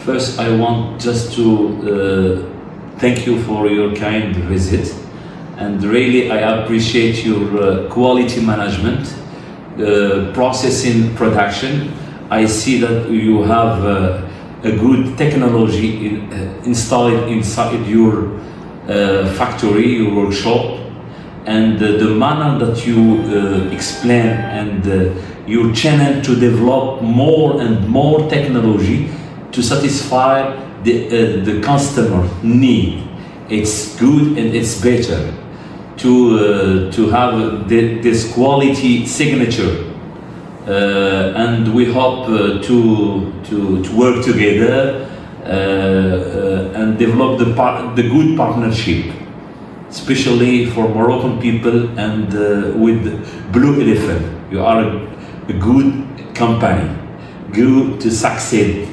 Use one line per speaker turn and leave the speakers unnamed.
First, I want just to thank you for your kind visit, and really I appreciate your quality management, processing production. I see that you have a good technology installed inside your factory, your workshop, and the manner that you explain and your channel to develop more and more technology to satisfy the customer need. It's good and it's better to have this quality signature, and we hope to work together and develop the good partnership, especially for Moroccan people and with Blue Elephant. You are a good company, good to succeed.